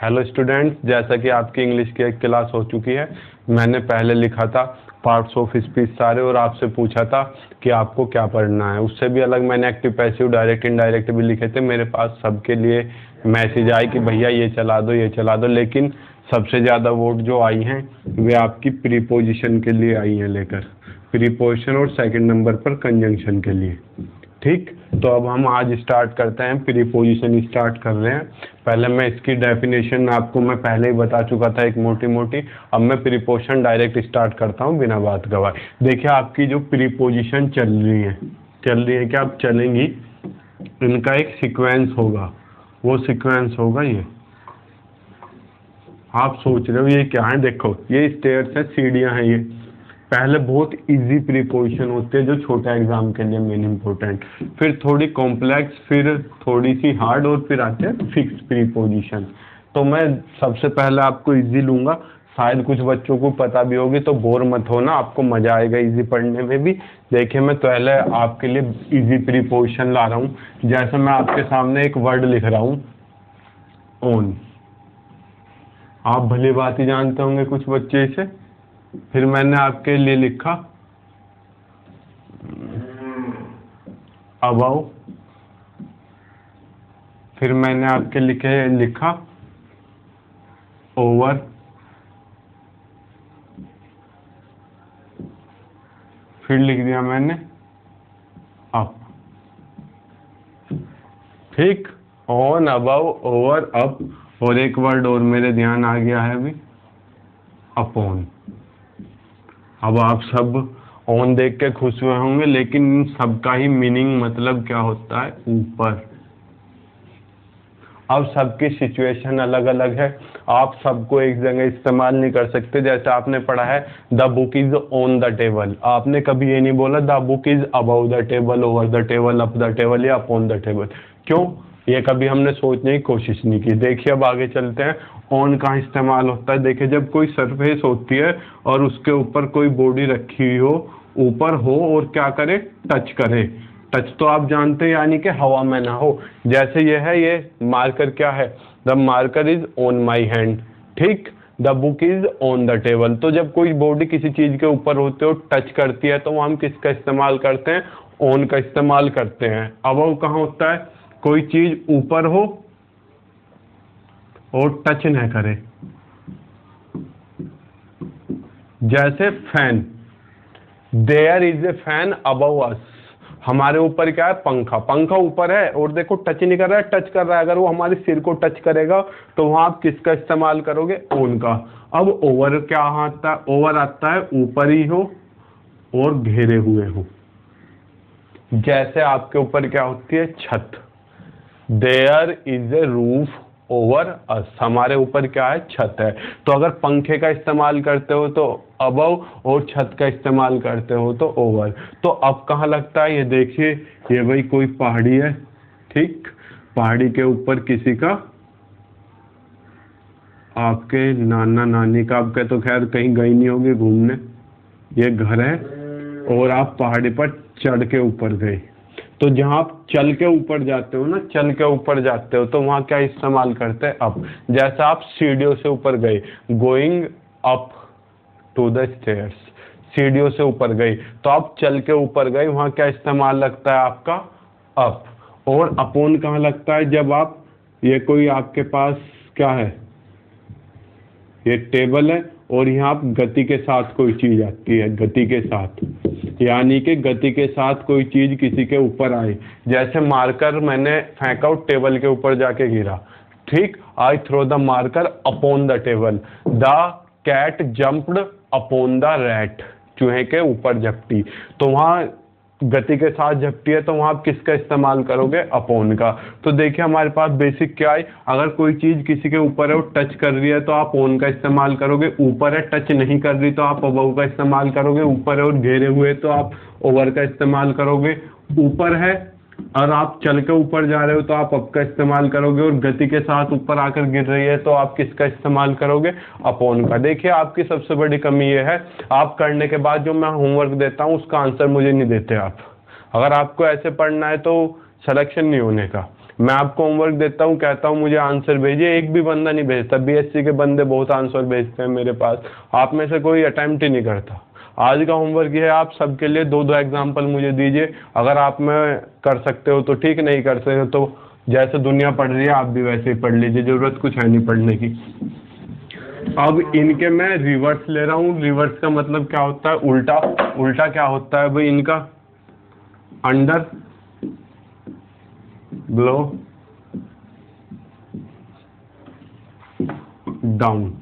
Hello students, जैसा कि आपकी इंग्लिश की एक क्लास हो चुकी है। मैंने पहले लिखा था पार्ट्स ऑफ स्पीच सारे और आपसे पूछा था कि आपको क्या पढ़ना है। उससे भी अलग मैंने एक्टिव, पैसिव, डायरेक्ट, इनडायरेक्ट भी लिखे थे। मेरे पास सबके लिए मैसेज आई कि भैया ये चला दो, ये चला दो, लेकिन सबसे ज़्यादा वोट जो आई हैं वे आपकी प्रीपोजिशन के लिए आई हैं लेकर, प्रीपोजिशन और सेकंड नंबर पर कंजंक्शन के लिए। ठीक, तो अब हम आज स्टार्ट करते हैं, प्रीपोजिशन स्टार्ट कर रहे हैं। पहले मैं इसकी डेफिनेशन आपको मैं पहले ही बता चुका था एक मोटी मोटी। अब मैं प्रीपोजिशन डायरेक्ट स्टार्ट करता हूँ बिना बात गवाए। देखिए आपकी जो प्रीपोजिशन चल रही है कि आप चलेंगी, इनका एक सीक्वेंस होगा। वो सीक्वेंस होगा ये। आप सोच रहे हो ये क्या है? देखो ये स्टेयर्स है, सीढ़ियाँ हैं। ये पहले बहुत इजी प्रीपोजिशन होते हैं जो छोटा एग्जाम के लिए मेन इंपॉर्टेंट, फिर थोड़ी कॉम्प्लेक्स, फिर थोड़ी सी हार्ड, और फिर आते हैं फिक्स प्रीपोजिशन। तो मैं सबसे पहले आपको इजी लूंगा। शायद कुछ बच्चों को पता भी होगी, तो बोर मत होना, आपको मजा आएगा इजी पढ़ने में भी। देखिए मैं पहले आपके लिए इजी प्रीपोजिशन ला रहा हूँ। जैसे मैं आपके सामने एक वर्ड लिख रहा हूँ, ऑन। आप भली बात ही जानते होंगे कुछ बच्चे इसे। फिर मैंने आपके लिए लिखा अबाउ। फिर मैंने आपके लिखा ओवर। फिर लिख दिया मैंने अप। ठीक, ऑन, अबाउ, ओवर, अप। और एक वर्ड और मेरे ध्यान आ गया है अभी, अपॉन। अब आप सब ऑन देख के खुश हुए होंगे, लेकिन इन सबका ही मीनिंग मतलब क्या होता है? ऊपर। अब सबकी सिचुएशन अलग अलग है, आप सबको एक जगह इस्तेमाल नहीं कर सकते। जैसे आपने पढ़ा है the book is on the table, आपने कभी ये नहीं बोला the book is about the table, over the table, up the table या अपॉन द टेबल। क्यों? ये कभी हमने सोचने की कोशिश नहीं की। देखिए अब आगे चलते हैं। ऑन का इस्तेमाल होता है, देखिए जब कोई सरफेस होती है और उसके ऊपर कोई बॉडी रखी हुई हो, ऊपर हो और क्या करे? टच करे। टच तो आप जानते हैं, यानी कि हवा में ना हो। जैसे ये है, ये मार्कर क्या है? The marker is on my hand. ठीक, the book is on the table. तो जब कोई बॉडी किसी चीज के ऊपर होते हो, टच करती है, तो हम किसका इस्तेमाल करते हैं? ऑन का इस्तेमाल करते हैं। अबव कहाँ होता है? कोई चीज ऊपर हो और टच न करे। जैसे fan, there is a fan above us. हमारे ऊपर क्या है? पंखा। पंखा ऊपर है और देखो टच नहीं कर रहा है, टच कर रहा है। अगर वो हमारे सिर को टच करेगा तो वहां आप किसका इस्तेमाल करोगे? ऑन का। अब ओवर क्या आता है? ओवर आता है ऊपर ही हो और घेरे हुए हो। जैसे आपके ऊपर क्या होती है? छत। There is a roof over us. हमारे ऊपर क्या है? छत है। तो अगर पंखे का इस्तेमाल करते हो तो अबव, और छत का इस्तेमाल करते हो तो ओवर। तो अब कहाँ लगता है? ये देखिए, ये भाई कोई पहाड़ी है। ठीक, पहाड़ी के ऊपर किसी का, आपके नाना नानी का, आपके तो खैर कहीं गई नहीं होगी घूमने, ये घर है और आप पहाड़ी पर चढ़ के ऊपर गए। तो जहां आप चल के ऊपर जाते हो ना, चल के ऊपर जाते हो, तो वहां क्या इस्तेमाल करते हैं? अप। जैसा आप सीढ़ियों से ऊपर गए, going up to the stairs, सीढ़ियों से ऊपर गए, तो आप चल के ऊपर गए, वहां क्या इस्तेमाल लगता है आपका? अप। और अपॉन कहाँ लगता है? जब आप, ये कोई आपके पास क्या है? ये टेबल है और यहाँ आप गति के साथ कोई चीज आती है, गति के साथ, यानी कि गति के साथ कोई चीज किसी के ऊपर आई। जैसे मार्कर मैंने फेंका और टेबल के ऊपर जाके गिरा। ठीक, I throw the marker upon the table. The cat jumped upon the rat. चूहे के ऊपर झपटी। तो वहां गति के साथ झपटी है, तो वहां आप किसका इस्तेमाल करोगे? अपॉन का। तो देखिए हमारे पास बेसिक क्या है? अगर कोई चीज किसी के ऊपर है और टच कर रही है तो आप ऑन का इस्तेमाल करोगे। ऊपर है, टच नहीं कर रही, तो आप अबव का इस्तेमाल करोगे। ऊपर है और घेरे हुए तो आप ओवर का इस्तेमाल करोगे। ऊपर है और आप चल के ऊपर जा रहे हो तो आप अप का इस्तेमाल करोगे। और गति के साथ ऊपर आकर गिर रही है तो आप किसका इस्तेमाल करोगे? अपॉन का। देखिए आपकी सबसे बड़ी कमी ये है, आप करने के बाद जो मैं होमवर्क देता हूँ उसका आंसर मुझे नहीं देते आप। अगर आपको ऐसे पढ़ना है तो सिलेक्शन नहीं होने का। मैं आपको होमवर्क देता हूँ, कहता हूँ मुझे आंसर भेजिए, एक भी बंदा नहीं भेजता। बीएससी के बंदे बहुत आंसर भेजते हैं मेरे पास, आप में से कोई अटेम्प्ट ही नहीं करता। आज का होमवर्क ये है, आप सबके लिए 2-2 एग्जाम्पल मुझे दीजिए। अगर आप में कर सकते हो तो ठीक, नहीं कर सकते तो जैसे दुनिया पढ़ रही है आप भी वैसे ही पढ़ लीजिए, जरूरत कुछ है नहीं पढ़ने की। अब इनके मैं रिवर्स ले रहा हूँ। रिवर्स का मतलब क्या होता है? उल्टा। उल्टा क्या होता है भाई इनका? अंडर, ब्लो, डाउन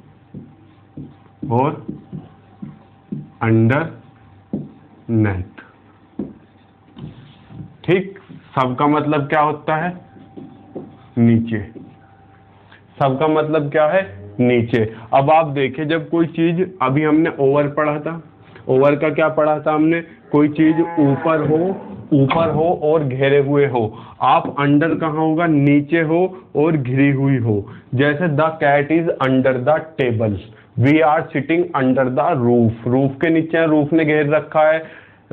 और अंडर नेथ। ठीक, सबका मतलब क्या होता है? नीचे। सबका मतलब क्या है? नीचे। अब आप देखिए, जब कोई चीज, अभी हमने ओवर पढ़ा था, ओवर का क्या पढ़ा था हमने? कोई चीज ऊपर हो और घेरे हुए हो। आप अंडर कहाँ होगा? नीचे हो और घिरी हुई हो। जैसे the cat is under the table, we are sitting under the roof. Roof के नीचे है, रूफ ने घेर रखा है।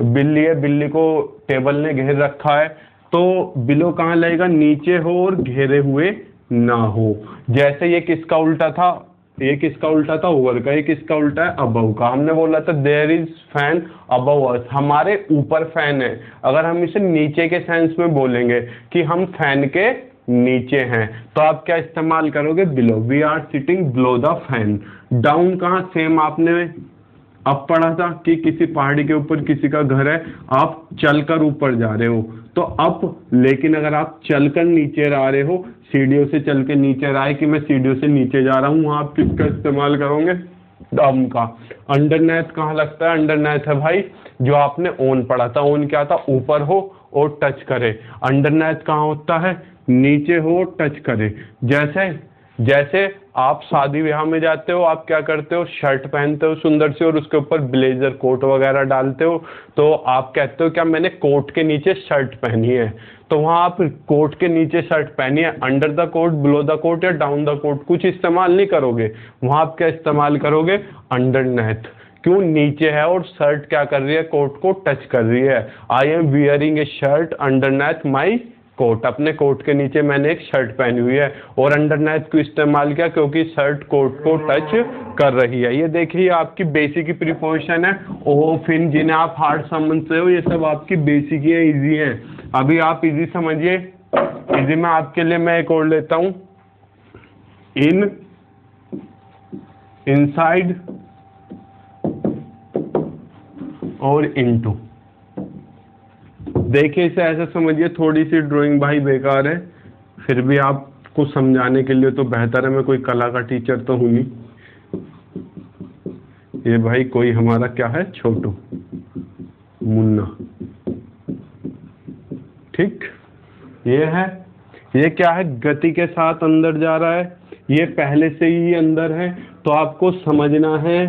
बिल्ली है, बिल्ली को टेबल ने घेर रखा है। तो बिलो कहाँ लगेगा? नीचे हो और घेरे हुए ना हो। जैसे ये किसका उल्टा था? ये किसका उल्टा था? ओवर का। ये किसका उल्टा है? अबव का। हमने बोला था there is fan above us, हमारे ऊपर फैन है। अगर हम इसे नीचे के सेंस में बोलेंगे कि हम फैन के नीचे हैं, तो आप क्या इस्तेमाल करोगे? Below, we are sitting below the fan. Down कहाँ? सेम आपने अब पढ़ा था कि किसी पहाड़ी के ऊपर किसी का घर है, आप चलकर ऊपर जा रहे हो तो अप। लेकिन अगर आप चलकर नीचे आ रहे हो, सीढ़ियों से चल के नीचे आए कि मैं सीढ़ियों से नीचे जा रहा हूँ, आप किसका इस्तेमाल करोगे? डाउन का। अंडरनेथ कहाँ लगता है? अंडरनेथ है भाई जो आपने ओन पढ़ा था। ओन क्या था? ऊपर हो और टच करे। अंडरनेथ कहाँ होता है? नीचे हो और टच करे। जैसे आप शादी ब्याह में जाते हो, आप क्या करते हो? शर्ट पहनते हो सुंदर सी और उसके ऊपर ब्लेजर कोट वगैरह डालते हो, तो आप कहते हो क्या मैंने कोट के नीचे शर्ट पहनी है। तो वहां आप कोट के नीचे शर्ट पहनी है, under the coat, below the coat या डाउन द कोट कुछ इस्तेमाल नहीं करोगे। वहां आप क्या इस्तेमाल करोगे? अंडरनेथ। क्यों? नीचे है और शर्ट क्या कर रही है? कोट को टच कर रही है। I am wearing a shirt underneath my coat, अपने कोट के नीचे मैंने एक शर्ट पहनी हुई है। और अंडरनेथ को इस्तेमाल किया क्योंकि शर्ट कोट को टच कर रही है। ये देखिए आपकी बेसिक प्रीपोजिशन है। ओ फिर जिन्हें आप हार्ड समझते हो, ये सब आपकी बेसिक है, इजी है। अभी आप इजी समझिए। इजी में आपके लिए मैं एक और लेता हूं, इन, इनसाइड और इनटू। देखिए इसे ऐसा समझिए, थोड़ी सी ड्राइंग भाई बेकार है, फिर भी आपको समझाने के लिए तो बेहतर है। मैं कोई कला का टीचर तो हूं नहीं। ये भाई कोई हमारा क्या है? छोटू, मुन्ना। ठीक, ये है। ये क्या है? गति के साथ अंदर जा रहा है, ये पहले से ही अंदर है। तो आपको समझना है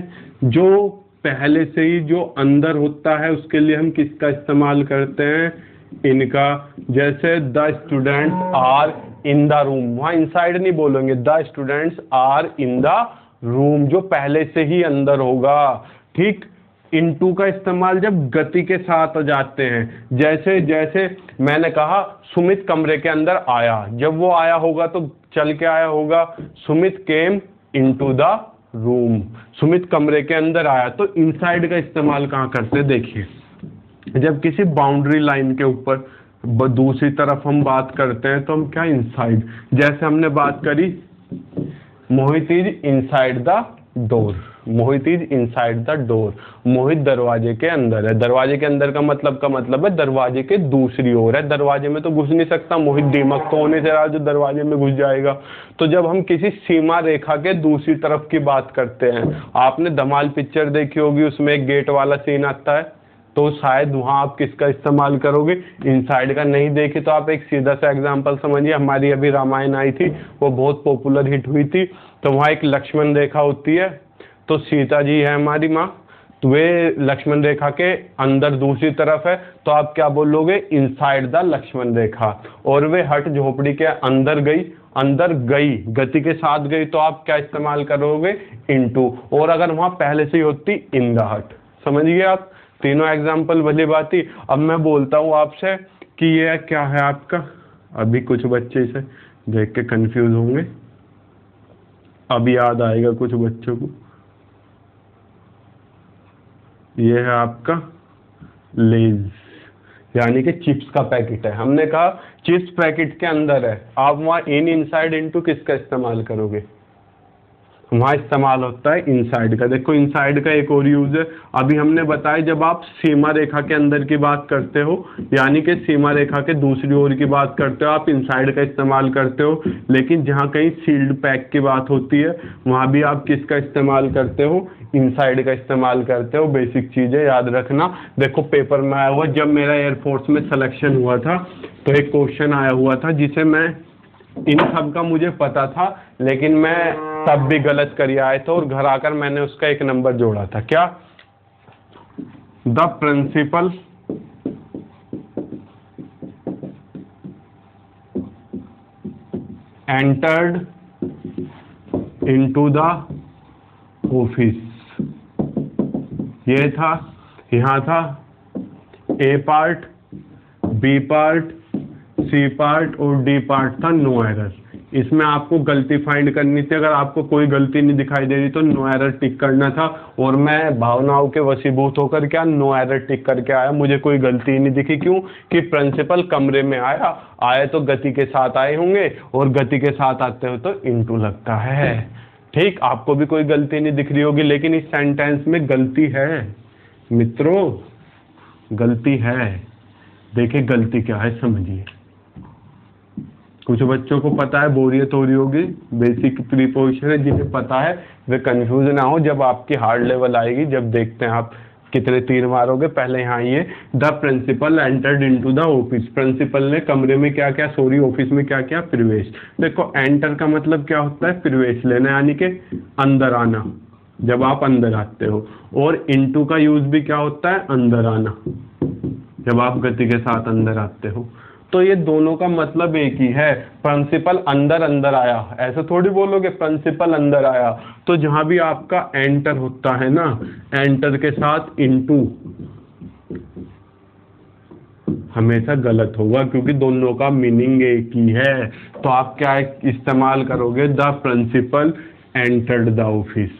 जो पहले से ही जो अंदर होता है उसके लिए हम किसका इस्तेमाल करते हैं? इनका। जैसे the students are in the room, वहां इनसाइड नहीं बोलेंगे, the students are in the room, जो पहले से ही अंदर होगा। ठीक, इनटू का इस्तेमाल जब गति के साथ जाते हैं। जैसे मैंने कहा सुमित कमरे के अंदर आया, जब वो आया होगा तो चल के आया होगा। Sumit came into the room, Sumit कमरे के अंदर आया। तो इनसाइड का इस्तेमाल कहाँ करते? देखिए, जब किसी बाउंड्री लाइन के ऊपर दूसरी तरफ हम बात करते हैं तो हम क्या? इनसाइड। जैसे हमने बात करी Mohit is inside the door, Mohit is inside the door, Mohit दरवाजे के अंदर है। दरवाजे के अंदर का मतलब है दरवाजे के दूसरी ओर है, दरवाजे में तो घुस नहीं सकता। मोहित दीमक तो होने से रहा जो दरवाजे में घुस जाएगा। तो जब हम किसी सीमा रेखा के दूसरी तरफ की बात करते हैं, आपने धमाल पिक्चर देखी होगी, उसमें एक गेट वाला सीन आता है, तो शायद वहां आप किसका इस्तेमाल करोगे? इनसाइड का। नहीं देखे तो आप एक सीधा सा एग्जांपल समझिए, हमारी अभी रामायण आई थी, वो बहुत पॉपुलर हिट हुई थी। तो वहां एक लक्ष्मण रेखा होती है, तो सीता जी है हमारी माँ, तो वे लक्ष्मण रेखा के अंदर दूसरी तरफ है, तो आप क्या बोलोगे? इनसाइड द लक्ष्मण रेखा। और वे हट झोपड़ी के अंदर गई, गति के साथ गई, तो आप क्या इस्तेमाल करोगे? इनटू। और अगर वहां पहले से ही होती इन द हट। समझ गए आप? तीनों एग्जाम्पल भली बात ही। अब मैं बोलता हूं आपसे कि ये क्या है आपका? अभी कुछ बच्चे इसे देख के कंफ्यूज होंगे, अब याद आएगा कुछ बच्चों को। ये है आपका लेज, यानी कि चिप्स का पैकेट है। हमने कहा चिप्स पैकेट के अंदर है, आप वहाँ इनसाइड इनटू किसका इस्तेमाल करोगे? वहाँ इस्तेमाल होता है इनसाइड का। देखो इनसाइड का एक और यूज है, अभी हमने बताया जब आप सीमा रेखा के अंदर की बात करते हो, यानी कि सीमा रेखा के दूसरी ओर की बात करते हो, आप इनसाइड का इस्तेमाल करते हो। लेकिन जहाँ कहीं सील्ड पैक की बात होती है वहाँ भी आप किसका इस्तेमाल करते हो? इनसाइड का इस्तेमाल करते हो। बेसिक चीजें याद रखना। देखो पेपर में आया हुआ, जब मेरा एयरफोर्स में सिलेक्शन हुआ था तो एक क्वेश्चन आया हुआ था जिसे मैं, इन सब का मुझे पता था लेकिन मैं तब भी गलत कर आए थे और घर आकर मैंने उसका एक नंबर जोड़ा था। क्या? The principal entered into the office, ये था, यहाँ था A part, B part, C part और डी पार्ट था नो एरर। इसमें आपको गलती फाइंड करनी थी, अगर आपको कोई गलती नहीं दिखाई दे रही तो नो एरर टिक करना था। और मैं भावनाओं के वशीभूत होकर क्या नो एरर टिक करके आया, मुझे कोई गलती नहीं दिखी। क्यों? कि प्रिंसिपल कमरे में आए तो गति के साथ आए होंगे और गति के साथ आते हो तो इनटू लगता है। ठीक, आपको भी कोई गलती नहीं दिख रही होगी, लेकिन इस सेंटेंस में गलती है मित्रों, गलती है। देखिए गलती क्या है समझिए। कुछ बच्चों को पता है, बोरियत हो रही होगी, बेसिक प्रीपोजिशन है, जिन्हें पता है वे कंफ्यूज ना हो जब आपकी हार्ड लेवल आएगी, जब देखते हैं आप कितने तीर मारोगे। पहले यहाँ ये the principal entered into the office, principal ने कमरे में क्या क्या, सॉरी ऑफिस में क्या क्या, प्रवेश। देखो एंटर का मतलब क्या होता है? प्रवेश लेना, यानी कि अंदर आना, जब आप अंदर आते हो। और इनटू का यूज भी क्या होता है? अंदर आना, जब आप गति के साथ अंदर आते हो। तो ये दोनों का मतलब एक ही है, प्रिंसिपल अंदर अंदर आया, ऐसे थोड़ी बोलोगे प्रिंसिपल अंदर आया। तो जहां भी आपका एंटर होता है ना, एंटर के साथ इनटू हमेशा गलत होगा, क्योंकि दोनों का मीनिंग एक ही है। तो आप क्या इस्तेमाल करोगे? The principal entered the office,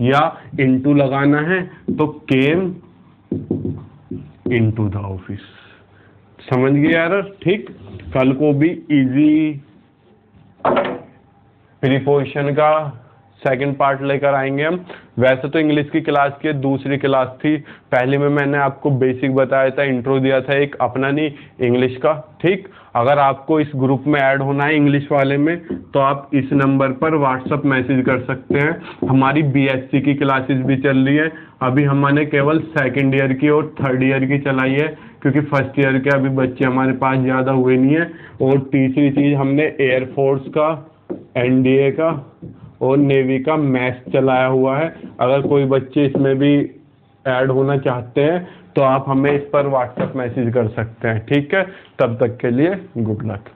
या इनटू लगाना है तो केम इनटू द ऑफिस। समझ गए यार? ठीक, कल को भी इजी प्रीपोजिशन का सेकंड पार्ट लेकर आएंगे हम। वैसे तो इंग्लिश की क्लास की दूसरी क्लास थी, पहले में मैंने आपको बेसिक बताया था, इंट्रो दिया था एक अपना, नहीं इंग्लिश का। ठीक, अगर आपको इस ग्रुप में ऐड होना है इंग्लिश वाले में तो आप इस नंबर पर व्हाट्सएप मैसेज कर सकते हैं। हमारी बीएससी की क्लासेस भी चल रही है, अभी हमने केवल सेकेंड ईयर की और थर्ड ईयर की चलाई है, क्योंकि फर्स्ट ईयर के अभी बच्चे हमारे पास ज़्यादा हुए नहीं है। और तीसरी चीज़ हमने एयरफोर्स का, एनडीए का और नेवी का मैथ्स चलाया हुआ है। अगर कोई बच्चे इसमें भी ऐड होना चाहते हैं तो आप हमें इस पर व्हाट्सएप मैसेज कर सकते हैं। ठीक है, तब तक के लिए गुड लक।